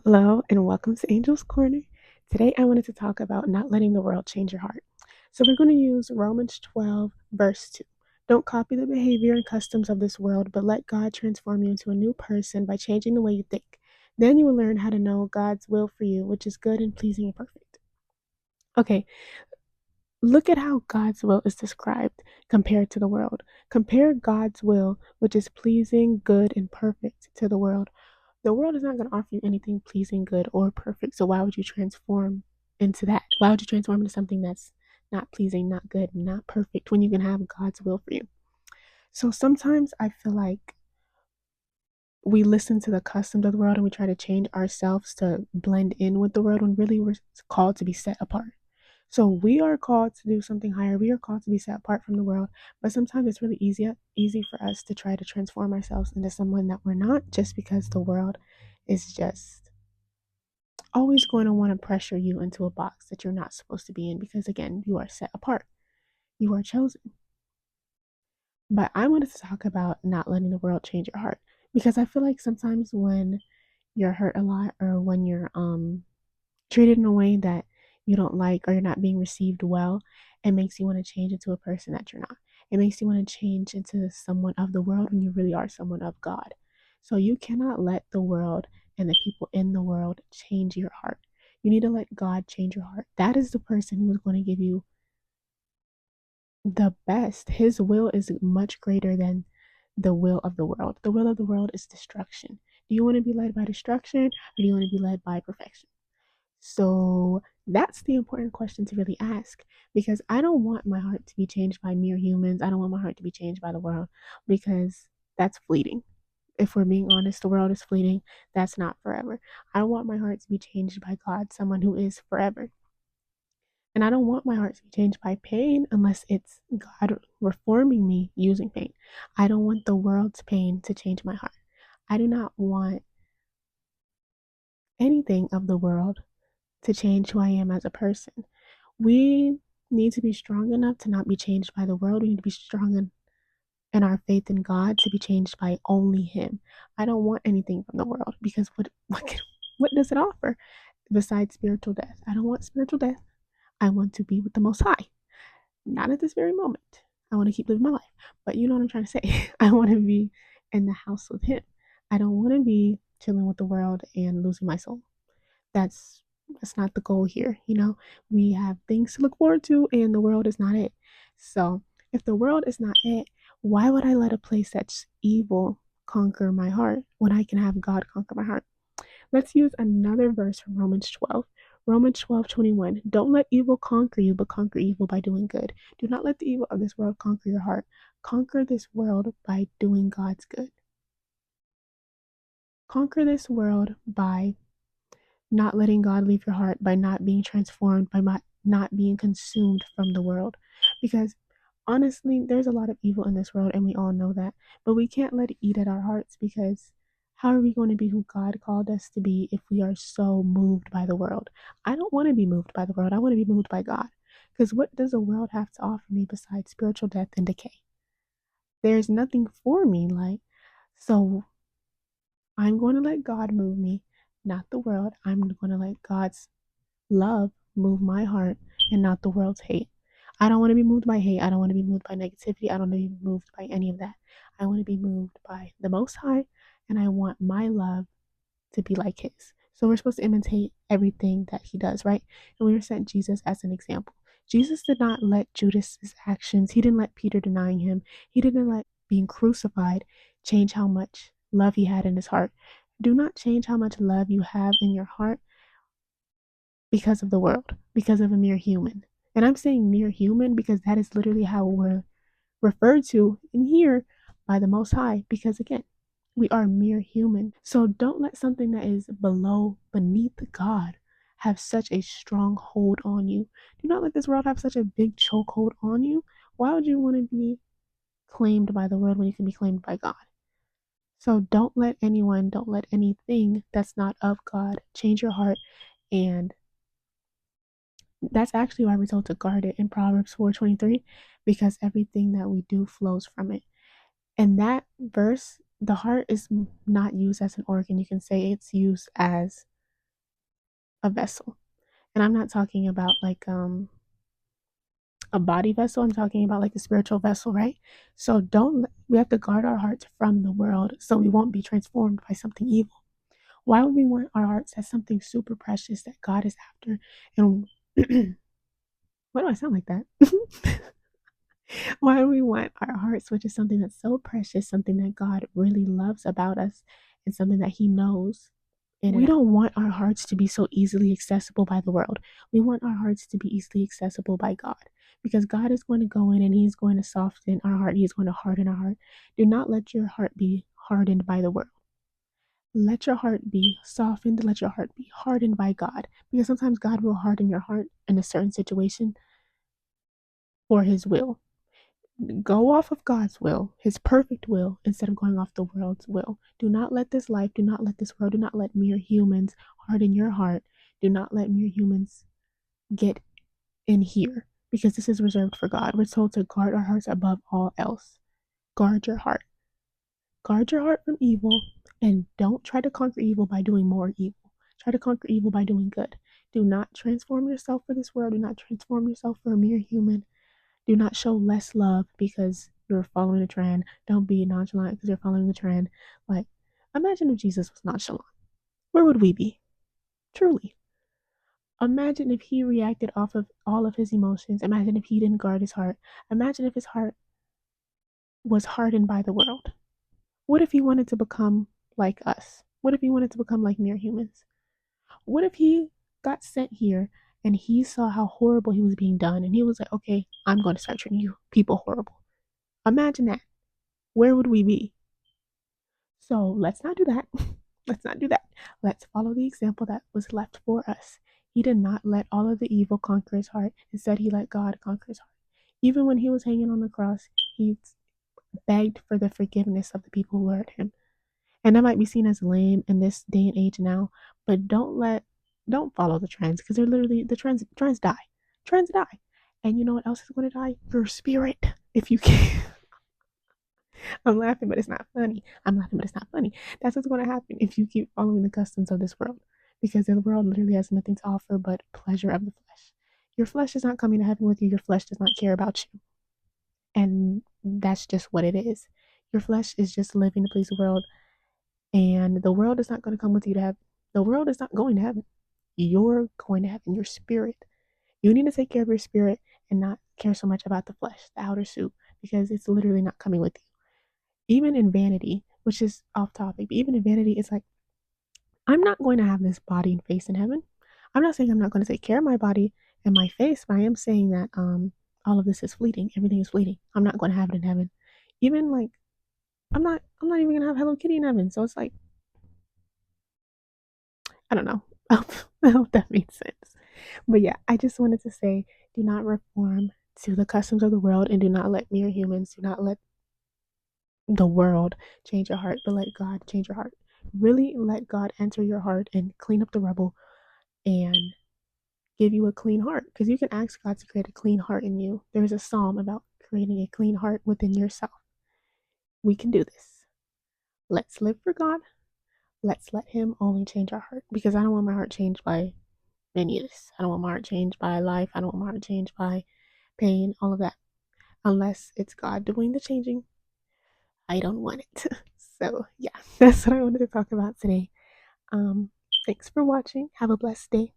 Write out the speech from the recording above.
Hello, and welcome to Angel's Corner. Today, I wanted to talk about not letting the world change your heart. So, we're going to use Romans 12, verse 2. Don't copy the behavior and customs of this world, but let God transform you into a new person by changing the way you think. Then you will learn how to know God's will for you, which is good and pleasing and perfect. Okay, look at how God's will is described compared to the world. Compare God's will, which is pleasing, good, and perfect, to the world is not going to offer you anything pleasing, good, or perfect. So why would you transform into that? Why would you transform into something that's not pleasing, not good, not perfect when you can have God's will for you? So sometimes I feel like we listen to the customs of the world and we try to change ourselves to blend in with the world when really we're called to be set apart. So we are called to do something higher. We are called to be set apart from the world. But sometimes it's really easy for us to try to transform ourselves into someone that we're not, just because the world is just always going to want to pressure you into a box that you're not supposed to be in, because again, you are set apart. You are chosen. But I wanted to talk about not letting the world change your heart, because I feel like sometimes when you're hurt a lot, or when you're treated in a way that you don't like, or you're not being received well, it makes you want to change into a person that you're not. It makes you want to change into someone of the world when you really are someone of God. So you cannot let the world and the people in the world change your heart. You need to let God change your heart. That is the person who is going to give you the best. His will is much greater than the will of the world. The will of the world is destruction. Do you want to be led by destruction, or do you want to be led by perfection? So that's the important question to really ask, because I don't want my heart to be changed by mere humans. I don't want my heart to be changed by the world, because that's fleeting. If we're being honest, the world is fleeting. That's not forever. I want my heart to be changed by God, someone who is forever. And I don't want my heart to be changed by pain unless it's God reforming me using pain. I don't want the world's pain to change my heart. I do not want anything of the world to change who I am as a person. We need to be strong enough to not be changed by the world. We need to be strong in our faith in God to be changed by only Him. I don't want anything from the world, because what does it offer besides spiritual death? I don't want spiritual death. I want to be with the Most High. Not at this very moment. I want to keep living my life, but you know what I'm trying to say. I want to be in the house with Him. I don't want to be chilling with the world and losing my soul. That's that's not the goal here. We have things to look forward to, and the world is not it. So if the world is not it, why would I let a place that's evil conquer my heart when I can have God conquer my heart? Let's use another verse from Romans 12. Romans 12:21. Don't let evil conquer you, but conquer evil by doing good. Do not let the evil of this world conquer your heart. Conquer this world by doing God's good. Conquer this world by not letting God leave your heart, by not being transformed, by not being consumed from the world. Because honestly, there's a lot of evil in this world, and we all know that. But we can't let it eat at our hearts, because how are we going to be who God called us to be if we are so moved by the world? I don't want to be moved by the world. I want to be moved by God. Because what does the world have to offer me besides spiritual death and decay? There's nothing for me. So I'm going to let God move me, not the world. I'm going to let God's love move my heart, and not the world's hate. I don't want to be moved by hate. I don't want to be moved by negativity. I don't want to be moved by any of that. I want to be moved by the Most High, and I want my love to be like His. So we're supposed to imitate everything that He does, right? And we were sent Jesus as an example. Jesus did not let Judas's actions, he didn't let Peter denying Him, he didn't let being crucified change how much love He had in His heart. Do not change how much love you have in your heart because of the world, because of a mere human. And I'm saying mere human because that is literally how we're referred to in here by the Most High, because again, we are mere human. So don't let something that is beneath God, have such a strong hold on you. Do not let this world have such a big chokehold on you. Why would you want to be claimed by the world when you can be claimed by God? So don't let anything that's not of God change your heart. And that's actually why we're told to guard it in Proverbs 4:23, because everything that we do flows from it. And that verse, the heart is not used as an organ. You can say it's used as a vessel. And I'm not talking about like a body vessel. I'm talking about like a spiritual vessel, right? So don't we have to guard our hearts from the world so we won't be transformed by something evil. Why would we want our hearts as something super precious that God is after? And why do I sound like that? Why do we want our hearts, which is something that's so precious, something that God really loves about us, and something that He knows? And we don't want our hearts to be so easily accessible by the world. We want our hearts to be easily accessible by God because God is going to go in and He's going to soften our heart. He's going to harden our heart. Do not let your heart be hardened by the world. Let your heart be softened. Let your heart be hardened by God because sometimes God will harden your heart in a certain situation for His will. Go off of God's will, His perfect will, instead of going off the world's will. Do not let this life, do not let this world, do not let mere humans harden your heart. Do not let mere humans get in here because this is reserved for God. We're told to guard our hearts above all else. Guard your heart. Guard your heart from evil and don't try to conquer evil by doing more evil. Try to conquer evil by doing good. Do not transform yourself for this world. Do not transform yourself for a mere human. Do not show less love because you're following a trend. Don't be nonchalant because you're following the trend. Like, imagine if Jesus was nonchalant. Where would we be? Truly. Imagine if he reacted off of all of his emotions. Imagine if he didn't guard his heart. Imagine if his heart was hardened by the world. What if he wanted to become like us? What if he wanted to become like mere humans? What if he got sent here and he saw how horrible he was being done and he was like, okay, I'm going to start treating you people horrible? Imagine that. Where would we be? So let's not do that. Let's not do that. Let's follow the example that was left for us. He did not let all of the evil conquer his heart. Instead, he let God conquer his heart. Even when he was hanging on the cross, he begged for the forgiveness of the people who hurt him. And that might be seen as lame in this day and age now, but don't follow the trends because they're literally the trends die. Trends die. And you know what else is going to die? Your spirit. If you can. I'm laughing, but it's not funny. I'm laughing, but it's not funny. That's what's going to happen if you keep following the customs of this world, because the world literally has nothing to offer but pleasure of the flesh. Your flesh is not coming to heaven with you. Your flesh does not care about you, and that's just what it is. Your flesh is just living to please the world, and the world is not going to come with you to heaven. The world is not going to heaven. You're going to heaven. Your spirit. You need to take care of your spirit and not care so much about the flesh, the outer suit, because it's literally not coming with you. Even in vanity, which is off topic, but even in vanity, it's like, I'm not going to have this body and face in heaven. I'm not saying I'm not going to take care of my body and my face, but I am saying that all of this is fleeting. Everything is fleeting. I'm not going to have it in heaven. Even like I'm not even gonna have Hello Kitty in heaven. So it's like, I don't know. I hope that made sense. But yeah, I just wanted to say, do not reform to the customs of the world and do not let mere humans, do not let the world change your heart, but let God change your heart. Really let God enter your heart and clean up the rubble and give you a clean heart. Because you can ask God to create a clean heart in you. There's a psalm about creating a clean heart within yourself. We can do this. Let's live for God. Let's let Him only change our heart. Because I don't want my heart changed by any of this. I don't want my heart changed by life. I don't want my heart changed by pain, all of that. Unless it's God doing the changing, I don't want it. So yeah, that's what I wanted to talk about today. Thanks for watching. Have a blessed day.